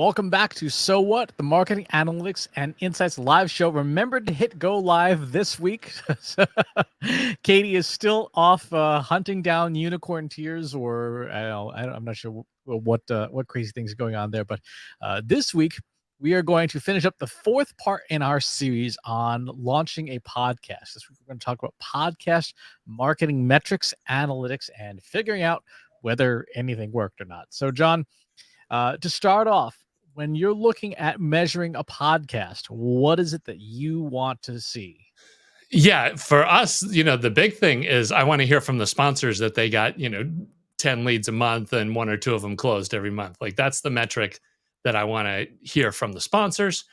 Welcome back to So What, the Marketing Analytics and Insights live show. Remember to hit go live this week. Katie is still off hunting down unicorn tears, or I'm not sure what crazy things are going on there. But this week we are going to finish up the fourth part in our series on launching a podcast. This week we're going to talk about podcast marketing metrics, analytics, and figuring out whether anything worked or not. So, John, to start off, when you're looking at measuring a podcast, what is it that you want to see? Yeah, for us, the big thing is I want to hear from the sponsors that they got, 10 leads a month and one or two of them closed every month. Like that's the metric that I want to hear from the sponsors.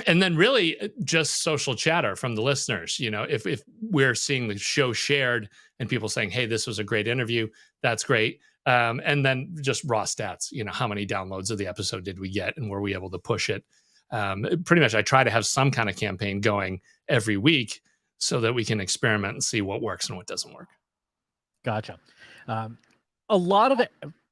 And then really just social chatter from the listeners. If we're seeing the show shared and people saying, hey, this was a great interview, that's great. And then just raw stats, how many downloads of the episode did we get and were we able to push it? Pretty much I try to have some kind of campaign going every week so that we can experiment and see what works and what doesn't work. Gotcha. A lot of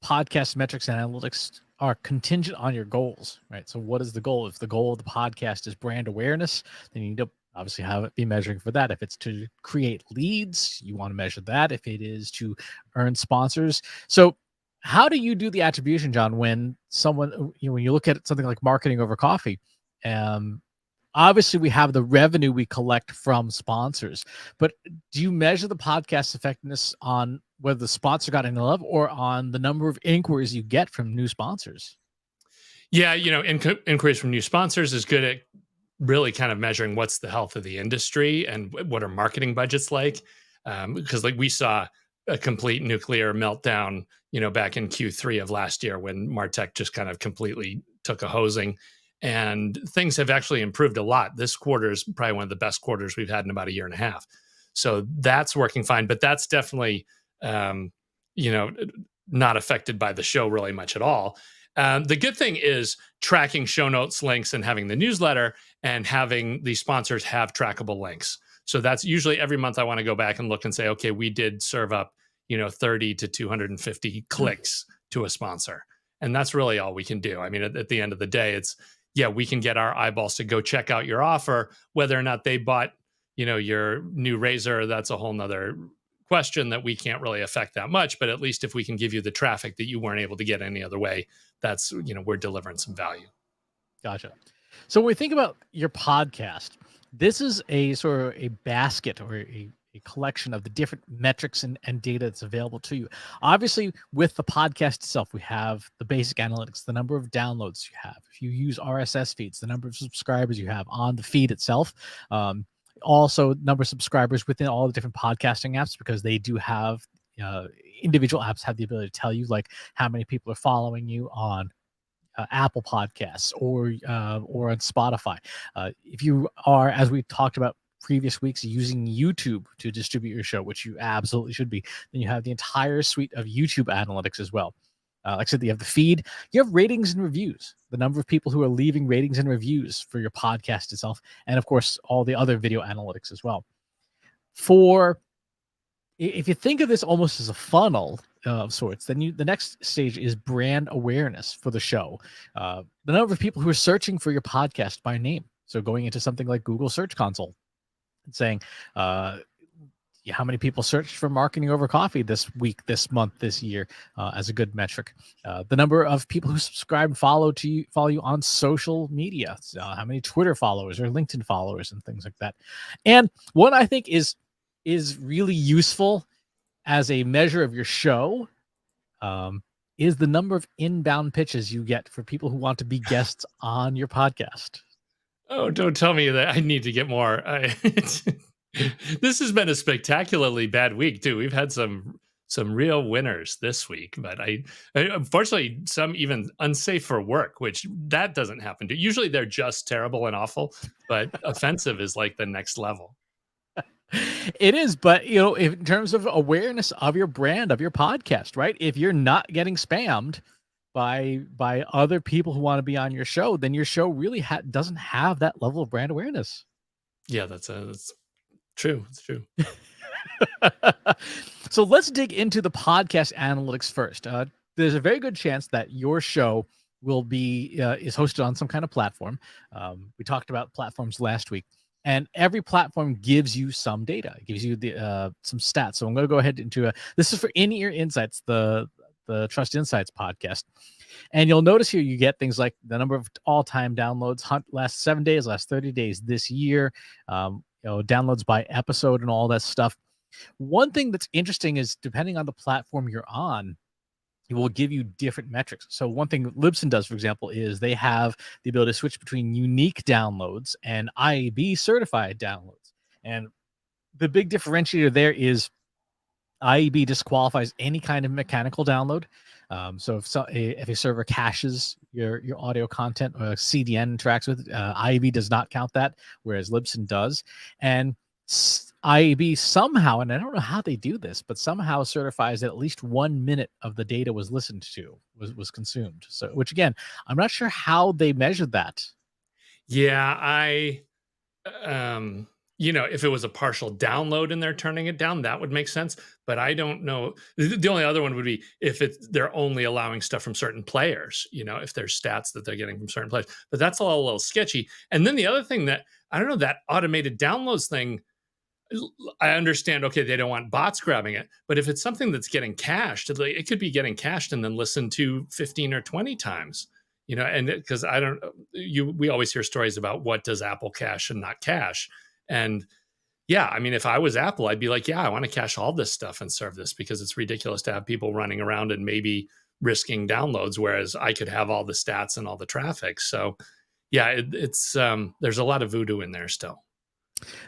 podcast metrics and analytics are contingent on your goals, right? So what is the goal? If the goal of the podcast is brand awareness, then you need to obviously have it be measuring for that. If it's to create leads, you want to measure that. If it is to earn sponsors. So how do you do the attribution, John, when someone, when you look at something like Marketing Over Coffee, obviously we have the revenue we collect from sponsors, but do you measure the podcast effectiveness on whether the sponsor got any love or on the number of inquiries you get from new sponsors? Yeah, inquiries from new sponsors is good at really kind of measuring what's the health of the industry and what are marketing budgets like. Because like we saw a complete nuclear meltdown, back in Q3 of last year when MarTech just kind of completely took a hosing. And things have actually improved a lot. This quarter is probably one of the best quarters we've had in about a year and a half. So that's working fine, but that's definitely, not affected by the show really much at all. The good thing is tracking show notes, links, and having the newsletter and having the sponsors have trackable links. So that's usually every month I want to go back and look and say, okay, we did serve up, 30 to 250 clicks to a sponsor. And that's really all we can do. I mean, at the end of the day, we can get our eyeballs to go check out your offer. Whether or not they bought, your new razor, that's a whole nother question that we can't really affect that much. But at least if we can give you the traffic that you weren't able to get any other way, that's, we're delivering some value. Gotcha. So when we think about your podcast, this is a sort of a basket or a collection of the different metrics and data that's available to you. Obviously, with the podcast itself, we have the basic analytics, the number of downloads you have. If you use RSS feeds, the number of subscribers you have on the feed itself. Also, number of subscribers within all the different podcasting apps, because they do have individual apps have the ability to tell you like how many people are following you on Apple Podcasts or on Spotify. If you are, as we talked about previous weeks, using YouTube to distribute your show, which you absolutely should be, then you have the entire suite of YouTube analytics as well. Like I said, you have the feed, you have ratings and reviews, the number of people who are leaving ratings and reviews for your podcast itself, and of course, all the other video analytics as well. If you think of this almost as a funnel of sorts, then the next stage is brand awareness for the show. The number of people who are searching for your podcast by name. So going into something like Google Search Console and saying, how many people searched for Marketing Over Coffee this week, this month, this year, as a good metric. The number of people who subscribe and follow you on social media. How many Twitter followers or LinkedIn followers and things like that. And what I think is really useful as a measure of your show is the number of inbound pitches you get for people who want to be guests on your podcast. Oh, don't tell me that I need to get more. This has been a spectacularly bad week too. We've had some real winners this week, but I unfortunately some even unsafe for work, which that doesn't happen to. Usually they're just terrible and awful, but offensive is like the next level. It is, but in terms of awareness of your brand, of your podcast, right? If you're not getting spammed by other people who want to be on your show, then your show really doesn't have that level of brand awareness. Yeah, that's true. It's true. So let's dig into the podcast analytics first. There's a very good chance that your show will be is hosted on some kind of platform. We talked about platforms last week, and every platform gives you some data. It gives you the some stats. So I'm going to go ahead into this is for In-Ear Insights, the Trust Insights podcast. And you'll notice here you get things like the number of all-time downloads, last 7 days, last 30 days this year, downloads by episode and all that stuff. One thing that's interesting is depending on the platform you're on, it will give you different metrics. So one thing Libsyn does, for example, is they have the ability to switch between unique downloads and IAB certified downloads. And the big differentiator there is IAB disqualifies any kind of mechanical download. So if a server caches your audio content or CDN interacts with it, IAB does not count that, whereas Libsyn does. And IAB somehow, and I don't know how they do this, but somehow certifies that at least 1 minute of the data was listened to, was consumed. So, which again, I'm not sure how they measured that. Yeah, if it was a partial download and they're turning it down, that would make sense. But I don't know. The only other one would be if they're only allowing stuff from certain players, if there's stats that they're getting from certain players. But that's all a little sketchy. And then the other thing that, I don't know, that automated downloads thing, I understand, okay, they don't want bots grabbing it. But if it's something that's getting cached, it could be getting cached and then listened to 15 or 20 times. And because we always hear stories about what does Apple cache and not cache. And yeah, I mean, if I was Apple, I'd be like, yeah, I want to cache all this stuff and serve this because it's ridiculous to have people running around and maybe risking downloads, whereas I could have all the stats and all the traffic. So yeah, it's there's a lot of voodoo in there still.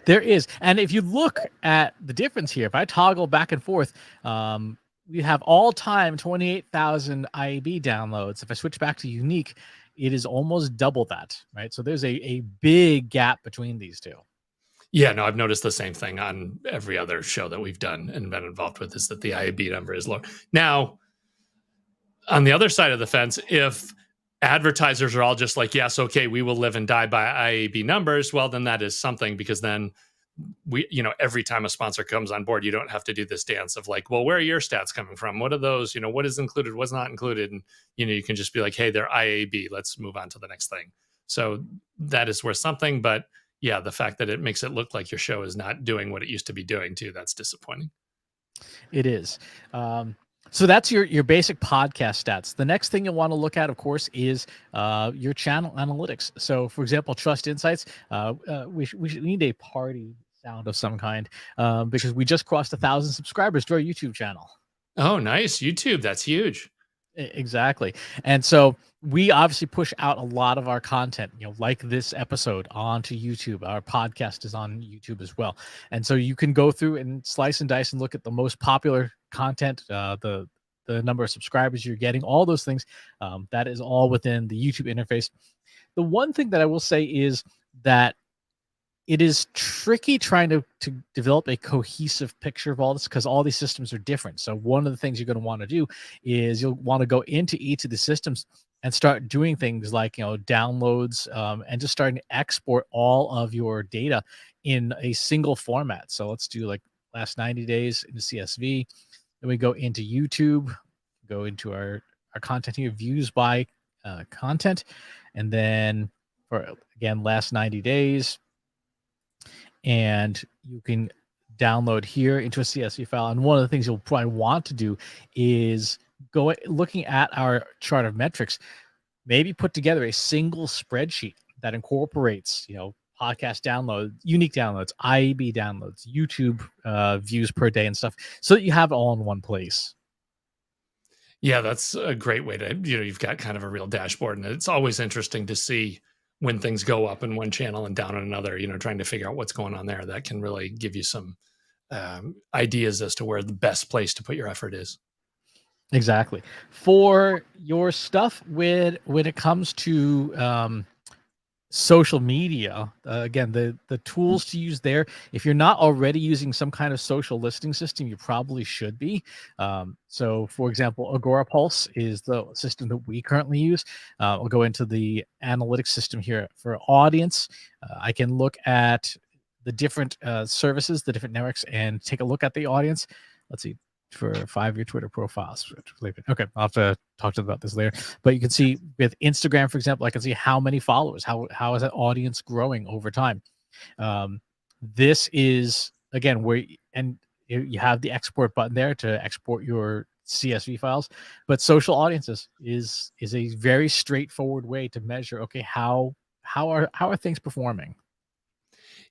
There is. And if you look at the difference here, if I toggle back and forth, we have all time 28,000 IAB downloads. If I switch back to unique, it is almost double that, right? So there's a big gap between these two. Yeah, no, I've noticed the same thing on every other show that we've done and been involved with, is that the IAB number is low. Now, on the other side of the fence, if advertisers are all just like, yes, okay, we will live and die by IAB numbers, well, then that is something, because then every time a sponsor comes on board, you don't have to do this dance of like, well, where are your stats coming from? What are those? What is included? What's not included? And, you can just be like, hey, they're IAB. Let's move on to the next thing. So that is worth something. But yeah, the fact that it makes it look like your show is not doing what it used to be doing too, that's disappointing. It is. So that's your basic podcast stats. The next thing you'll want to look at, of course, is your channel analytics. So, for example, Trust Insights, we need a party sound of some kind because we just crossed 1,000 subscribers to our YouTube channel. Oh, nice. YouTube. That's huge. Exactly. And so we obviously push out a lot of our content, like this episode, onto YouTube. Our podcast is on YouTube as well. And so you can go through and slice and dice and look at the most popular content, the number of subscribers you're getting, all those things. That is all within the YouTube interface. The one thing that I will say is that it is tricky trying to develop a cohesive picture of all this, because all these systems are different. So one of the things you're going to want to do is you'll want to go into each of the systems and start doing things like, downloads, and just starting to export all of your data in a single format. So let's do like last 90 days into CSV. Then we go into YouTube, go into our content here, views by content. And then for, again, last 90 days. And you can download here into a CSV file. And one of the things you'll probably want to do is go looking at our chart of metrics, maybe put together a single spreadsheet that incorporates, podcast downloads, unique downloads, IAB downloads, YouTube views per day and stuff, so that you have it all in one place. Yeah, that's a great way to, you've got kind of a real dashboard, and it's always interesting to see when things go up in one channel and down in another, trying to figure out what's going on there. That can really give you some ideas as to where the best place to put your effort is. Exactly. For your stuff when it comes to social media, again, the tools to use there, if you're not already using some kind of social listing system, you probably should be. So for example, Agorapulse is the system that we currently use. I'll go into the analytics system here for audience. I can look at the different services, the different networks, and take a look at the audience. Let's see. for 5-year Twitter profiles. Okay, I'll have to talk to them about this later. But you can see with Instagram, for example, I can see how many followers, how is that audience growing over time. This is again where you have the export button there to export your CSV files, but social audiences is a very straightforward way to measure. Okay, how are things performing?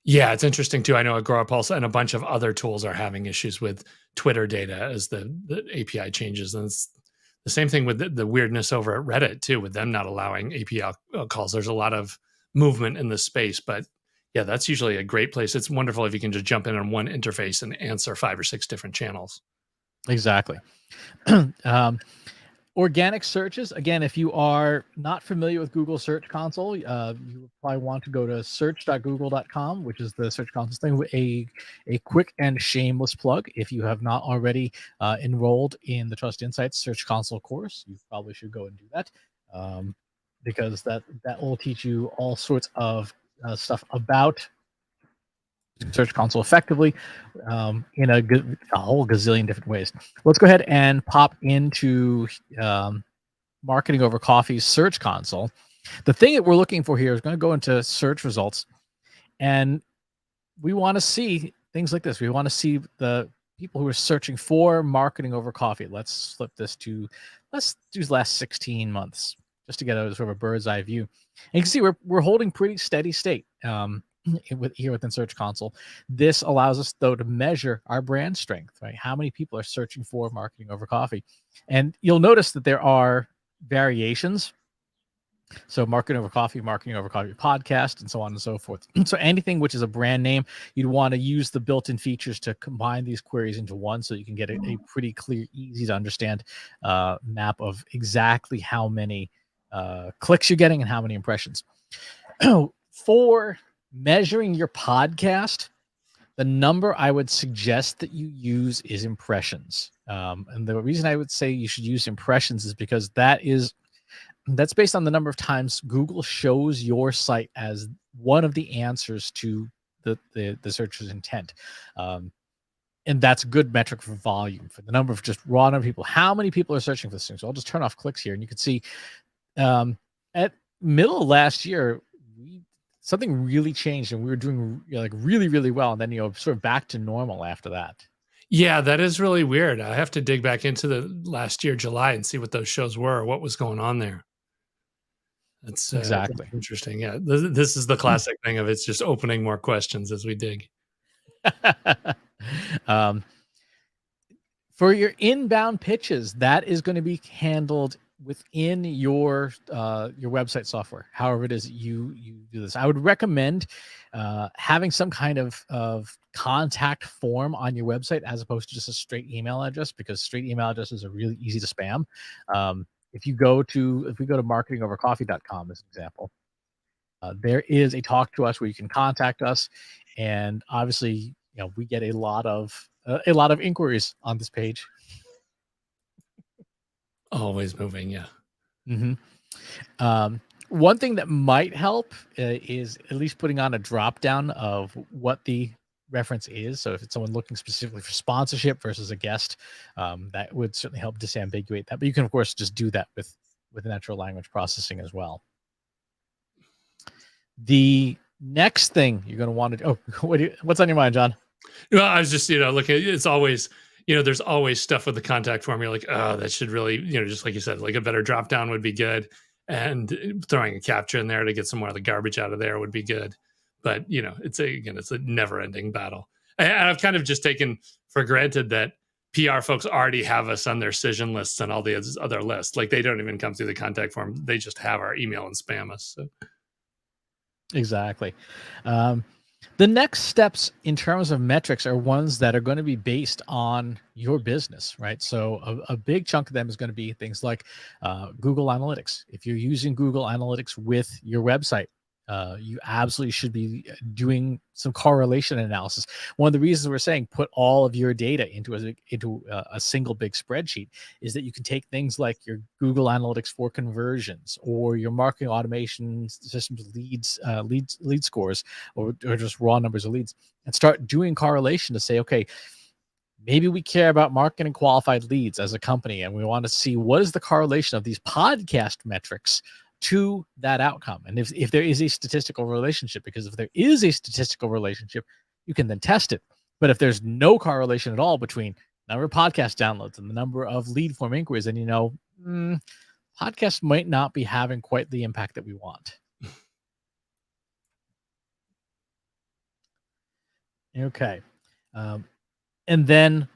Yeah, it's interesting too. I know Agorapulse and a bunch of other tools are having issues with Twitter data as the API changes. And it's the same thing with the weirdness over at Reddit too, with them not allowing API calls. There's a lot of movement in the space, but yeah, that's usually a great place. It's wonderful if you can just jump in on one interface and answer 5 or 6 different channels. Exactly. Organic searches, again, if you are not familiar with Google Search Console, you probably want to go to search.google.com, which is the Search Console thing, with a quick and shameless plug. If you have not already enrolled in the Trust Insights Search Console course, you probably should go and do that, because that will teach you all sorts of stuff about Search Console effectively, in a whole gazillion different ways. Let's go ahead and pop into Marketing Over Coffee's Search Console. The thing that we're looking for here is going to go into search results, and we want to see things like this. We want to see the people who are searching for Marketing Over Coffee. Let's flip this to, let's do the last 16 months just to get a sort of a bird's eye view. And you can see we're holding pretty steady state. Here within Search Console. This allows us, though, to measure our brand strength, right? How many people are searching for Marketing Over Coffee? And you'll notice that there are variations. So Marketing Over Coffee podcast, and so on and so forth. So anything which is a brand name, you'd want to use the built-in features to combine these queries into one, so you can get a pretty clear, easy to understand map of exactly how many clicks you're getting and how many impressions. For measuring your podcast, the number I would suggest that you use is impressions. And the reason I would say you should use impressions is because that's based on the number of times Google shows your site as one of the answers to the searcher's intent. And that's a good metric for volume, for the number of just raw number of people. How many people are searching for this thing? So I'll just turn off clicks here, and you can see at middle of last year, something really changed, and we were doing like really, really well. And then, sort of back to normal after that. Yeah, that is really weird. I have to dig back into the last year, July, and see what those shows were, or what was going on there. That's exactly interesting. Yeah, this is the classic thing of it's just opening more questions as we dig. For your inbound pitches, that is going to be handled within your website software. However it is you do this, I would recommend having some kind of contact form on your website as opposed to just a straight email address, because straight email addresses are really easy to spam. If we go to marketingovercoffee.com as an example, there is a talk to us where you can contact us, and obviously we get a lot of inquiries on this page. Always moving, yeah. Mm-hmm. One thing that might help is at least putting on a drop down of what the reference is. So if it's someone looking specifically for sponsorship versus a guest, that would certainly help disambiguate that. But you can, of course, just do that with natural language processing as well. The next thing you're going to want to do, what's on your mind, John? Well, I was just looking. It's always there's always stuff with the contact form. You're like, oh, that should really, just like you said, like a better drop down would be good. And throwing a capture in there to get some more of the garbage out of there would be good. But, it's a never ending battle. And I've kind of just taken for granted that PR folks already have us on their decision lists and all the other lists. Like they don't even come through the contact form. They just have our email and spam us. So. Exactly. The next steps in terms of metrics are ones that are going to be based on your business, right? So a big chunk of them is going to be things like Google Analytics. If you're using Google Analytics with your website, you absolutely should be doing some correlation analysis. One of the reasons we're saying put all of your data into a single big spreadsheet is that you can take things like your Google Analytics for conversions, or your marketing automation systems lead scores, or just raw numbers of leads, and start doing correlation to say, okay, maybe we care about marketing qualified leads as a company, and we want to see what is the correlation of these podcast metrics to that outcome. And if there is a statistical relationship, because if there is a statistical relationship, you can then test it. But if there's no correlation at all between number of podcast downloads and the number of lead form inquiries, then podcasts might not be having quite the impact that we want. Okay. And then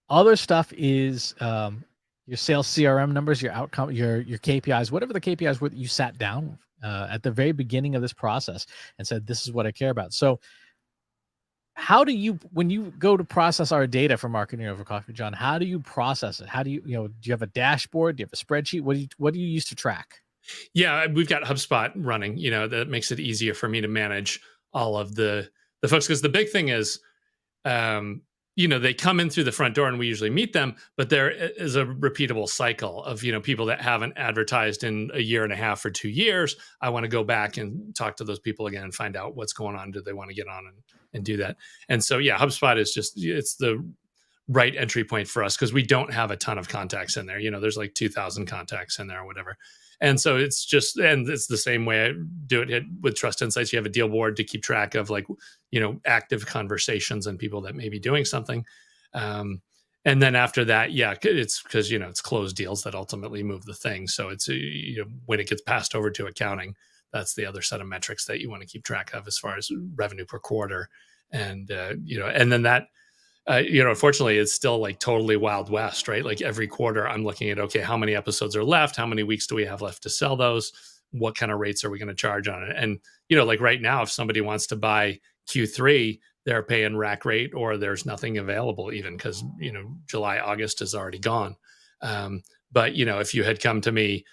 other stuff is your sales CRM numbers, your outcome, your KPIs, whatever the KPIs were that you sat down at the very beginning of this process and said, this is what I care about. So how do you, when you go to process our data for Marketing Over Coffee, John, how do you process it? How do you, do you have a dashboard? Do you have a spreadsheet? What do you use to track? Yeah, we've got HubSpot running, that makes it easier for me to manage all of the folks. Because the big thing is, they come in through the front door and we usually meet them, but there is a repeatable cycle of, people that haven't advertised in a year and a half or 2 years. I want to go back and talk to those people again and find out what's going on. Do they want to get on and do that? And so, yeah, HubSpot is it's the right entry point for us because we don't have a ton of contacts in there. There's like 2,000 contacts in there or whatever. And so it's the same way I do it with Trust Insights. You have a deal board to keep track of active conversations and people that may be doing something. And then after that, it's because, it's closed deals that ultimately move the thing. So it's, when it gets passed over to accounting, that's the other set of metrics that you want to keep track of as far as revenue per quarter. And, and then that, unfortunately, it's still like totally Wild West, right? Like every quarter I'm looking at, okay, how many episodes are left? How many weeks do we have left to sell those? What kind of rates are we going to charge on it? And, like right now, if somebody wants to buy Q3, they're paying rack rate or there's nothing available even because, July, August is already gone. But, if you had come to me,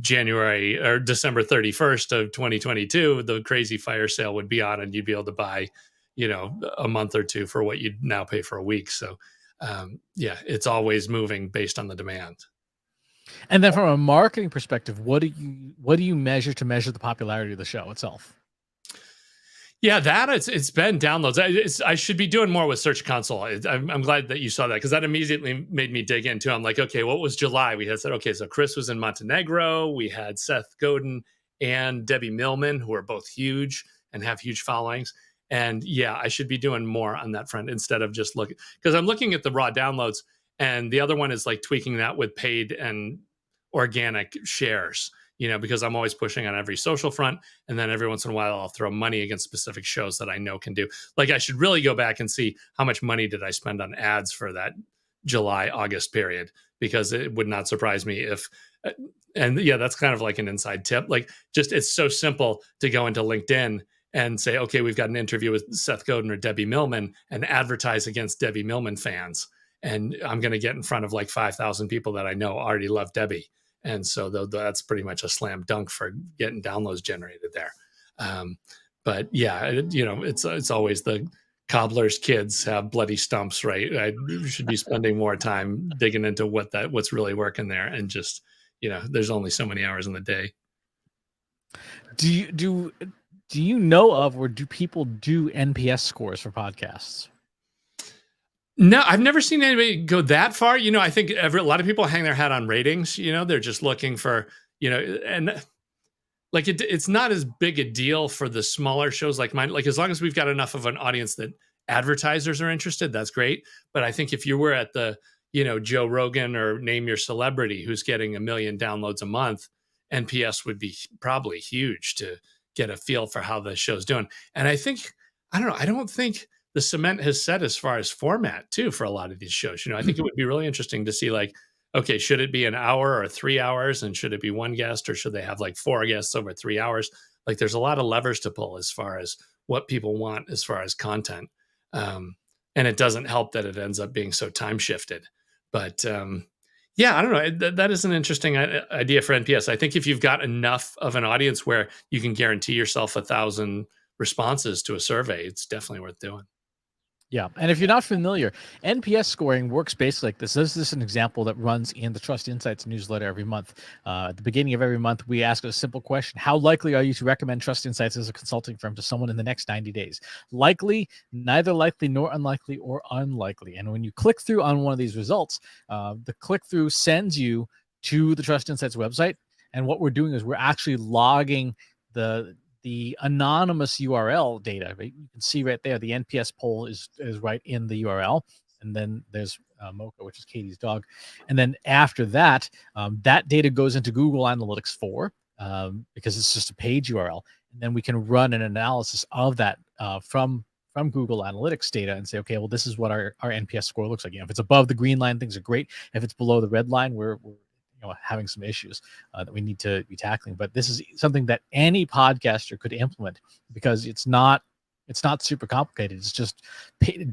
January or December 31st of 2022, the crazy fire sale would be on and you'd be able to buy a month or two for what you'd now pay for a week. So it's always moving based on the demand. And then from a marketing perspective, what do you measure to measure the popularity of the show itself? Yeah, it's been downloads. I should be doing more with Search Console. I'm glad that you saw that because that immediately made me dig into. I'm like, okay, what was July? We had said, okay, so Chris was in Montenegro. We had Seth Godin and Debbie Millman, who are both huge and have huge followings. And yeah, I should be doing more on that front instead of just looking, because I'm looking at the raw downloads and the other one is like tweaking that with paid and organic shares, because I'm always pushing on every social front. And then every once in a while, I'll throw money against specific shows that I know can do. Like I should really go back and see how much money did I spend on ads for that July, August period, because it would not surprise me if, and yeah, that's kind of like an inside tip. Like just, it's so simple to go into LinkedIn and say, okay, we've got an interview with Seth Godin or Debbie Millman and advertise against Debbie Millman fans. And I'm going to get in front of like 5,000 people that I know already love Debbie. And so that's pretty much a slam dunk for getting downloads generated there. But yeah, it's always the cobbler's kids have bloody stumps, right? I should be spending more time digging into what's really working there. And just, there's only so many hours in the day. Do you know of, or do people do NPS scores for podcasts? No, I've never seen anybody go that far. I think a lot of people hang their hat on ratings. They're just looking for, and like it's not as big a deal for the smaller shows like mine. Like as long as we've got enough of an audience that advertisers are interested, that's great. But I think if you were at the, Joe Rogan or Name Your Celebrity, who's getting 1 million downloads a month, NPS would be probably huge to get a feel for how the show's doing. And I don't think the cement has set as far as format too for a lot of these shows. I think it would be really interesting to see like, okay, should it be an hour or 3 hours, and should it be one guest, or should they have like 4 guests over 3 hours? Like there's a lot of levers to pull as far as what people want as far as content. And it doesn't help that it ends up being so time shifted. But yeah, I don't know. That is an interesting idea for NPS. I think if you've got enough of an audience where you can guarantee yourself 1,000 responses to a survey, it's definitely worth doing. Yeah, and if you're not familiar, NPS scoring works basically like this. This is an example that runs in the Trust Insights newsletter every month. At the beginning of every month, we ask a simple question: how likely are you to recommend Trust Insights as a consulting firm to someone in the next 90 days? Likely, neither likely nor unlikely, or unlikely. And when you click through on one of these results, the click through sends you to the Trust Insights website. And what we're doing is we're actually logging the anonymous URL data. Right? You can see right there, the NPS poll is right in the URL. And then there's Mocha, which is Katie's dog. And then after that, that data goes into Google Analytics 4 because it's just a page URL. And then we can run an analysis of that from Google Analytics data and say, okay, well, this is what our NPS score looks like. If it's above the green line, things are great. If it's below the red line, we're having some issues that we need to be tackling. But this is something that any podcaster could implement because it's not super complicated. It's just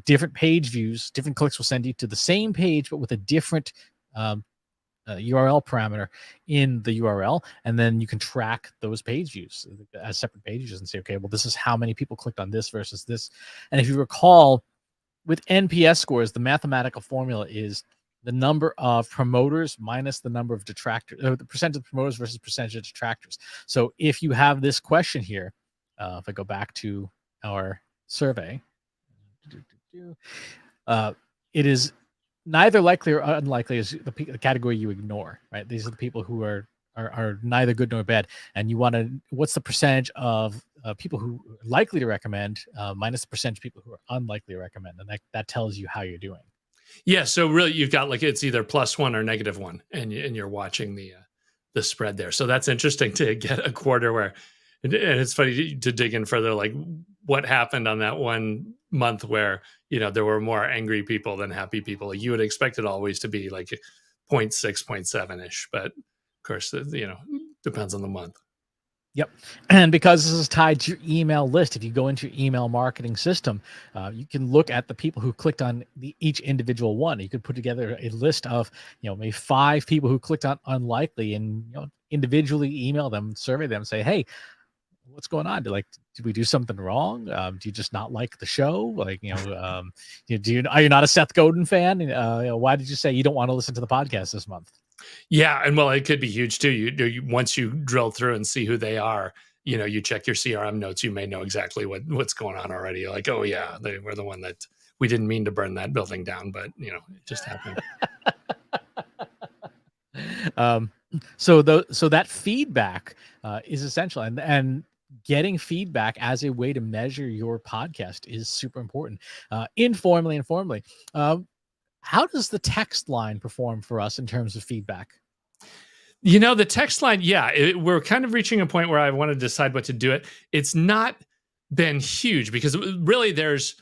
different page views, different clicks will send you to the same page, but with a different URL parameter in the URL. And then you can track those page views as separate pages and say, okay, well, this is how many people clicked on this versus this. And if you recall, with NPS scores, the mathematical formula is the number of promoters minus the number of detractors, or the percentage of promoters versus percentage of detractors. So if you have this question here, if I go back to our survey, it is neither likely or unlikely is the category you ignore, right? These are the people who are neither good nor bad. And you want to, what's the percentage of people who are likely to recommend minus the percentage of people who are unlikely to recommend. And that tells you how you're doing. Yeah, so really, you've got like it's either +1 or -1, and you're watching the spread there. So that's interesting to get a quarter where, and it's funny to dig in further, like what happened on that one month where there were more angry people than happy people. Like you would expect it always to be like 0.6, 0.7 ish, but of course, depends on the month. Yep. And because this is tied to your email list, if you go into your email marketing system, you can look at the people who clicked on each individual one. You could put together a list of, maybe 5 people who clicked on unlikely and, individually email them, survey them, say, hey, what's going on? Did we do something wrong? Do you just not like the show? Like, are you not a Seth Godin fan? Why did you say you don't want to listen to the podcast this month? Yeah, and well, it could be huge too. You once you drill through and see who they are, you check your CRM notes, you may know exactly what's going on already. You're like, oh yeah, they were the one that we didn't mean to burn that building down, but it just happened. So that feedback is essential, and getting feedback as a way to measure your podcast is super important. Informally and formally. How does the text line perform for us in terms of feedback? The text line, yeah, we're kind of reaching a point where I want to decide what to do it. It's not been huge because really there's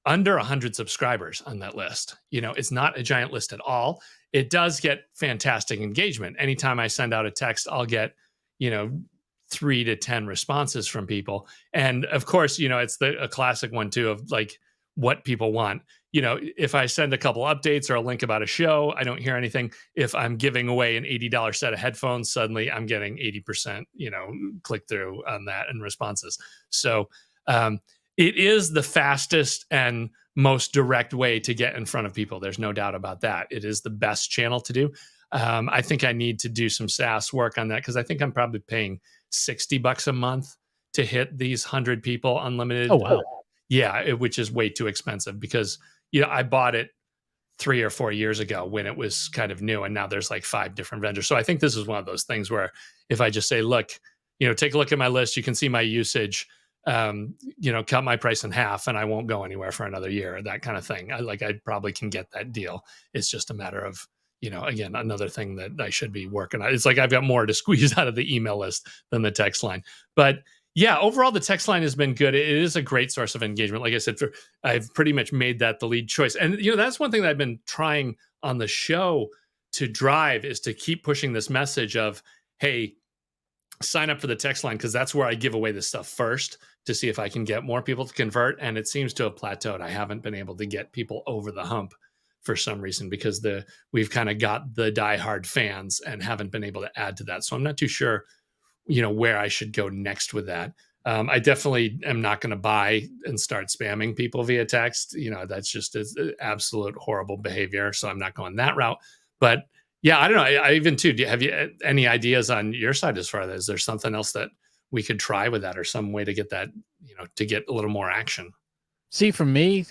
under 100 subscribers on that list. It's not a giant list at all. It does get fantastic engagement. Anytime I send out a text, I'll get, 3 to 10 responses from people. And of course, it's a classic one too of like what people want. If I send a couple updates or a link about a show, I don't hear anything. If I'm giving away an $80 set of headphones, suddenly I'm getting 80%, click through on that and responses. So it is the fastest and most direct way to get in front of people. There's no doubt about that. It is the best channel to do. I think I need to do some SaaS work on that because I think I'm probably paying $60 a month to hit these 100 people unlimited. Oh, wow. Yeah, which is way too expensive because I bought it 3 or 4 years ago when it was kind of new, and now there's like 5 different vendors. So I think this is one of those things where if I just say, look, take a look at my list, you can see my usage, cut my price in half, and I won't go anywhere for another year, that kind of thing. I probably can get that deal. It's just a matter of, again, another thing that I should be working on. It's like I've got more to squeeze out of the email list than the text line, but yeah, overall, the text line has been good. It is a great source of engagement. Like I said, I've pretty much made that the lead choice. And, that's one thing that I've been trying on the show to drive is to keep pushing this message of, hey, sign up for the text line because that's where I give away this stuff first to see if I can get more people to convert. And it seems to have plateaued. I haven't been able to get people over the hump for some reason because we've kind of got the diehard fans and haven't been able to add to that. So I'm not too sure where I should go next with that. I definitely am not going to buy and start spamming people via text. That's just absolute horrible behavior. So I'm not going that route. But yeah, I don't know. I even too. Have you any ideas on your side as far as is there something else that we could try with that, or some way to get that, to get a little more action? See, for me,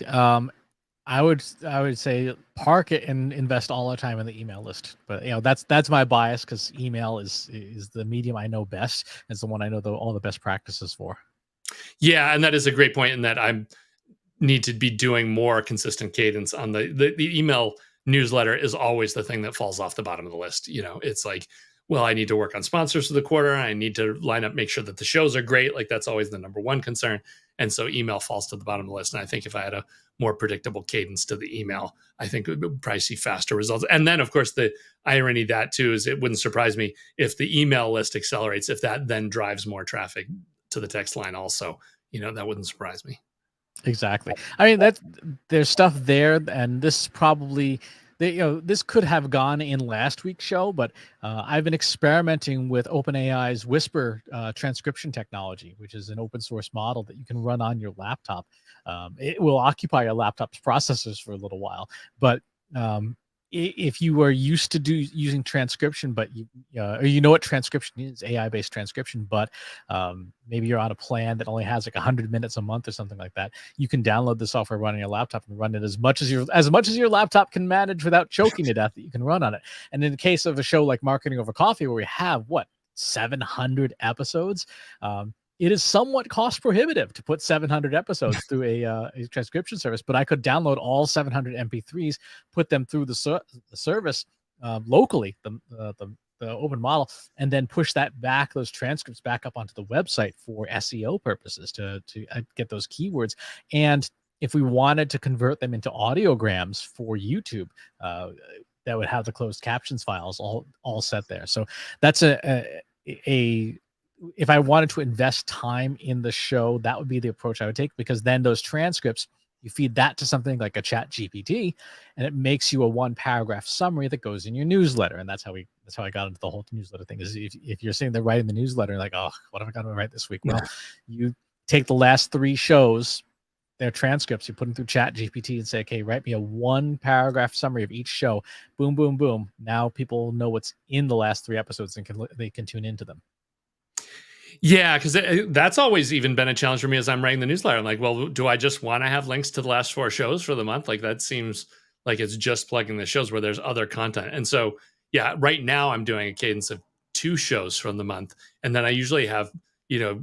I would say park it and invest all our time in the email list. But that's my bias, because email is the medium I know best. It's the one I know all the best practices for. Yeah, and that is a great point in that I need to be doing more consistent cadence on the email newsletter is always the thing that falls off the bottom of the list. It's like, well, I need to work on sponsors for the quarter. I need to line up, make sure that the shows are great. Like that's always the number one concern. And so email falls to the bottom of the list. And I think if I had a more predictable cadence to the email, I think we would probably see faster results. And then of course the irony of that too is it wouldn't surprise me if the email list accelerates, if that then drives more traffic to the text line also. That wouldn't surprise me. Exactly. I mean, there's stuff there, and this probably, this could have gone in last week's show, but I've been experimenting with OpenAI's Whisper transcription technology, which is an open source model that you can run on your laptop. It will occupy your laptop's processors for a little while, but if you are used to using transcription, but or what transcription is, AI-based transcription, but maybe you're on a plan that only has like 100 minutes a month or something like that, you can download the software, run on your laptop, and run it as much as your laptop can manage without choking to death. That you can run on it. And in the case of a show like Marketing Over Coffee, where we have 700 episodes, it is somewhat cost prohibitive to put 700 episodes through a transcription service, but I could download all 700 MP3s, put them through the service locally, the open model, and then push those transcripts back up onto the website for SEO purposes to get those keywords. And if we wanted to convert them into audiograms for YouTube, that would have the closed captions files all set there. So that's if I wanted to invest time in the show, that would be the approach I would take, because then those transcripts, you feed that to something like a Chat GPT, and it makes you a 1-paragraph summary that goes in your newsletter. And that's how I got into the whole newsletter thing. Is if you're sitting there writing the newsletter, like, oh, what have I got to write this week? Well, you take the last 3 shows, their transcripts, you put them through Chat GPT and say, okay, write me a 1-paragraph summary of each show. Boom, boom, boom. Now people know what's in the last 3 episodes and they can tune into them. Yeah, because that's always even been a challenge for me as I'm writing the newsletter. I'm like, well, do I just want to have links to the last 4 shows for the month? Like that seems like it's just plugging the shows where there's other content. And so, yeah, right now I'm doing a cadence of 2 shows from the month. And then I usually have, there's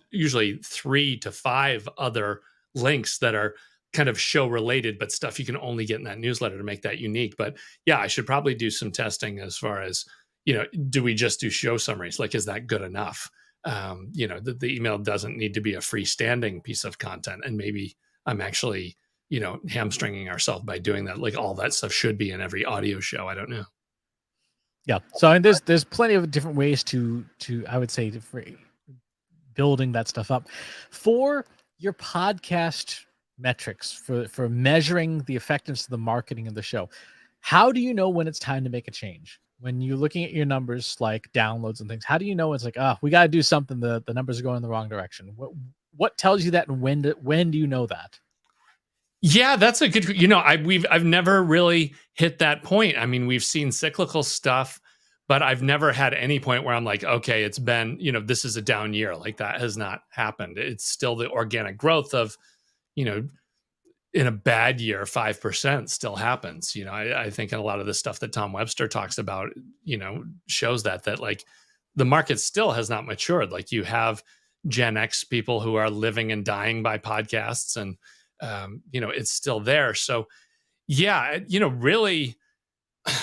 usually 3 to 5 other links that are kind of show related, but stuff you can only get in that newsletter to make that unique. But yeah, I should probably do some testing as far as, do we just do show summaries? Like, is that good enough? The email doesn't need to be a freestanding piece of content. And maybe I'm actually, hamstringing ourselves by doing that. Like all that stuff should be in every audio show. I don't know. Yeah. So there's plenty of different ways to I would say for building that stuff up for your podcast metrics, for measuring the effectiveness of the marketing of the show. How do you know when it's time to make a change? When you're looking at your numbers, like downloads and things, how do you know it's like, we got to do something? The numbers are going in the wrong direction. What tells you that, and when do you know that? Yeah, that's a good. I've never really hit that point. I mean, we've seen cyclical stuff, but I've never had any point where I'm like, okay, it's been, this is a down year. Like that has not happened. It's still the organic growth of, in a bad year, 5% still happens. I think in a lot of the stuff that Tom Webster talks about, shows that like the market still has not matured. Like you have Gen X people who are living and dying by podcasts, and it's still there. So yeah, really,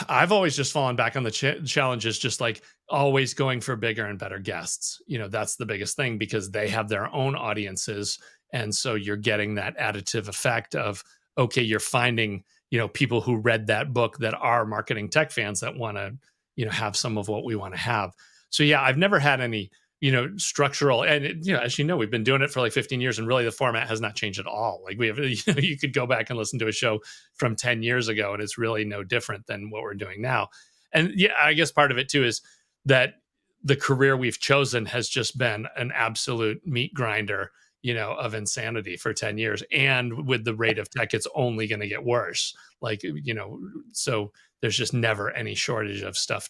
I've always just fallen back on the challenges, just like always going for bigger and better guests. That's the biggest thing, because they have their own audiences. And so you're getting that additive effect of, okay, you're finding, people who read that book that are marketing tech fans that want to, have some of what we want to have. So yeah, I've never had any, structural, and as you know, we've been doing it for like 15 years, and really the format has not changed at all. Like we have, you could go back and listen to a show from 10 years ago, and it's really no different than what we're doing now. And yeah, I guess part of it too is that the career we've chosen has just been an absolute meat grinder, of insanity for 10 years. And with the rate of tech, it's only going to get worse. So there's just never any shortage of stuff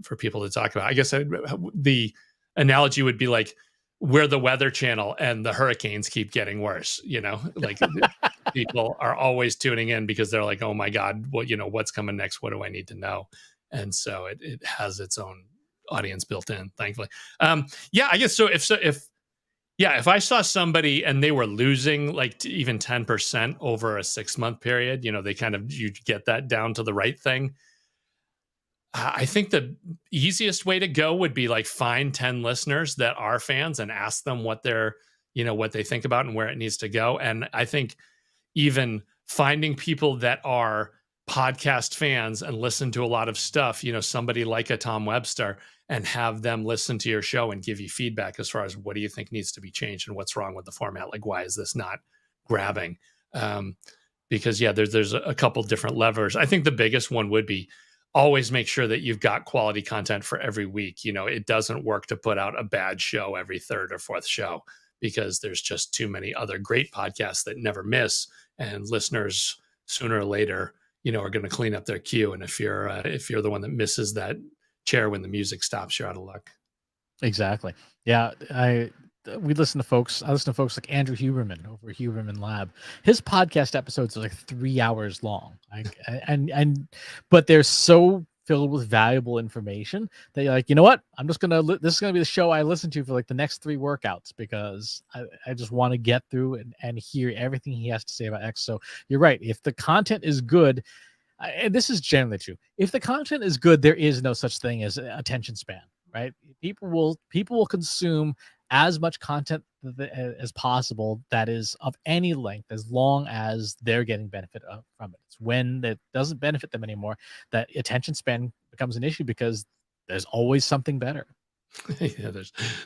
for people to talk about. I guess the analogy would be like we're the Weather Channel and the hurricanes keep getting worse, like people are always tuning in because they're like, oh my God, what's coming next? What do I need to know? And so it has its own audience built in, thankfully. I guess so. If I saw somebody and they were losing like even 10% over a 6-month period, you get that down to the right thing. I think the easiest way to go would be like find 10 listeners that are fans and ask them what what they think about and where it needs to go. And I think even finding people that are podcast fans and listen to a lot of stuff, somebody like a Tom Webster, and have them listen to your show and give you feedback as far as what do you think needs to be changed and what's wrong with the format? Like, why is this not grabbing? Because there's a couple different levers. I think the biggest one would be always make sure that you've got quality content for every week. It doesn't work to put out a bad show every third or fourth show because there's just too many other great podcasts that never miss, and listeners sooner or later, are going to clean up their queue. And if you're the one that misses that chair when the music stops, you're out of luck. Exactly. Yeah. I listen to folks like Andrew Huberman over Huberman Lab. His podcast episodes are like 3 hours long. But they're so filled with valuable information that you're like, you know what? I'm just this is gonna be the show I listen to for like the next 3 workouts because I just want to get through and hear everything he has to say about X. So you're right. If the content is good, and this is generally true, if the content is good, there is no such thing as attention span, right? People will consume as much content as possible that is of any length, as long as they're getting benefit from it. It's when it doesn't benefit them anymore that attention span becomes an issue because there's always something better. Yeah,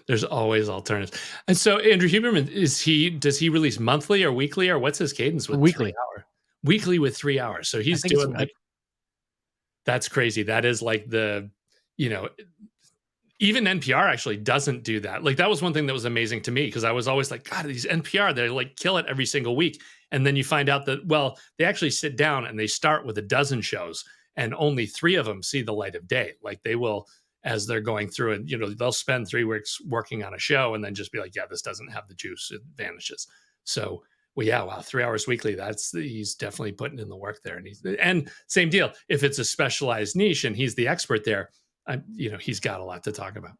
there's always alternatives. And so Andrew Huberman, does he release monthly or weekly, or what's his cadence with weekly? 3 hour? Weekly with 3 hours. So he's doing like, that's crazy. That is like even NPR actually doesn't do that. Like that was one thing that was amazing to me because I was always like, God, these NPR, they like kill it every single week. And then you find out that, well, they actually sit down and they start with a dozen shows and only 3 of them see the light of day. Like they will, as they're going through and, they'll spend 3 weeks working on a show and then just be like, yeah, this doesn't have the juice. It vanishes. So, well, yeah, wow, 3 hours weekly. He's definitely putting in the work there. And same deal. If it's a specialized niche and he's the expert there, he's got a lot to talk about.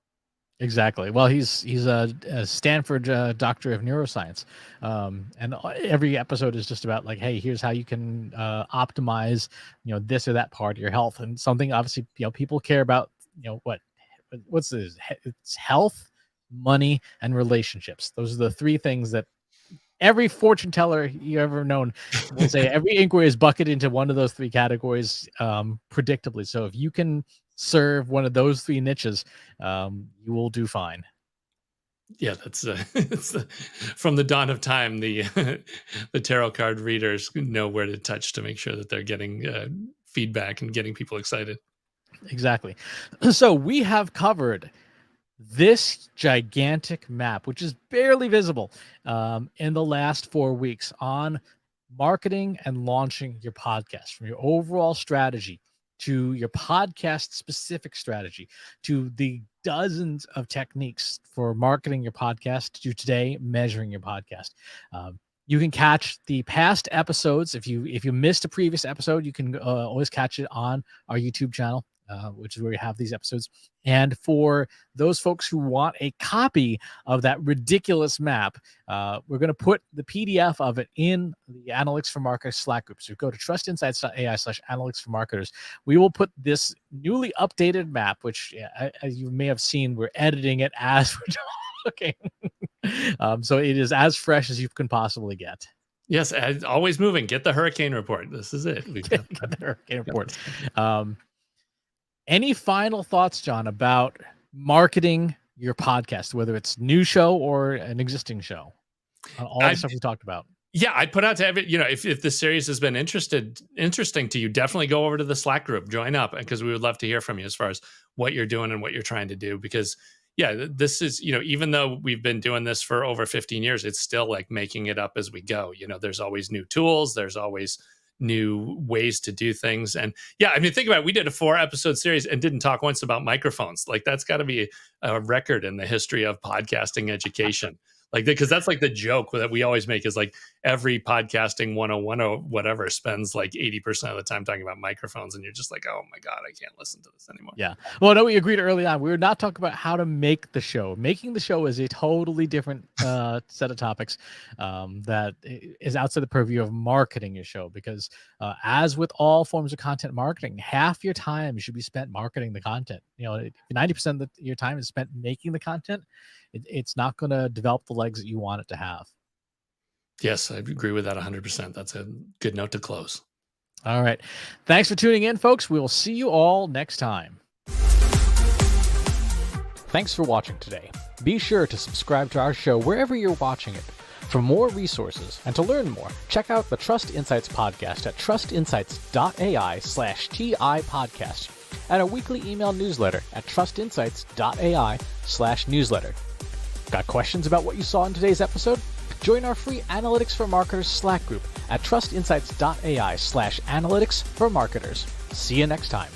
Exactly. Well, he's a Stanford doctor of neuroscience, and every episode is just about like, hey, here's how you can optimize, this or that part of your health, and something obviously people care about. What's this? It's health, money, and relationships. Those are the 3 things that every fortune teller you ever known will say. Every inquiry is bucketed into one of those 3 categories, predictably. So if you can serve one of those 3 niches, you will do fine. Yeah, that's from the dawn of time. The tarot card readers know where to touch to make sure that they're getting feedback and getting people excited. Exactly. So we have covered this gigantic map, which is barely visible, in the last 4 weeks on marketing and launching your podcast, from your overall strategy to your podcast specific strategy to the dozens of techniques for marketing your podcast to today measuring your podcast. You can catch the past episodes. If you missed a previous episode, you can always catch it on our YouTube channel, which is where we have these episodes. And for those folks who want a copy of that ridiculous map, we're going to put the PDF of it in the Analytics for Marketers Slack group. So go to trustinsights.ai/analytics for marketers. We will put this newly updated map, which as you may have seen, we're editing it as we're talking. So it is as fresh as you can possibly get. Yes, always moving. Get the hurricane report. This is it. Get the hurricane report. Any final thoughts, John, about marketing your podcast, whether it's new show or an existing show, on all the stuff we talked about? Yeah, I'd put out to every, if this series has been interesting to you, definitely go over to the Slack group, join up, because we would love to hear from you as far as what you're doing and what you're trying to do. Because yeah, this is, even though we've been doing this for over 15 years, it's still like making it up as we go. There's always new tools, there's always new ways to do things. And yeah, I mean, think about it. We did a 4-episode series and didn't talk once about microphones. Like that's got to be a record in the history of podcasting education. Like, because that's like the joke that we always make is like every podcasting 101 or whatever spends like 80% of the time talking about microphones. And you're just like, oh my God, I can't listen to this anymore. Yeah. Well, I know we agreed early on. We were not talking about how to make the show. Making the show is a totally different set of topics that is outside the purview of marketing your show. Because as with all forms of content marketing, half your time should be spent marketing the content. 90% of your time is spent making the content. It's not going to develop the legs that you want it to have. Yes, I agree with that 100%. That's a good note to close. All right. Thanks for tuning in, folks. We will see you all next time. Thanks for watching today. Be sure to subscribe to our show wherever you're watching it. For more resources and to learn more, check out the Trust Insights podcast at trustinsights.ai/TI podcast and a weekly email newsletter at trustinsights.ai/newsletter. Got questions about what you saw in today's episode? Join our free Analytics for Marketers Slack group at trustinsights.ai/analytics for marketers. See you next time.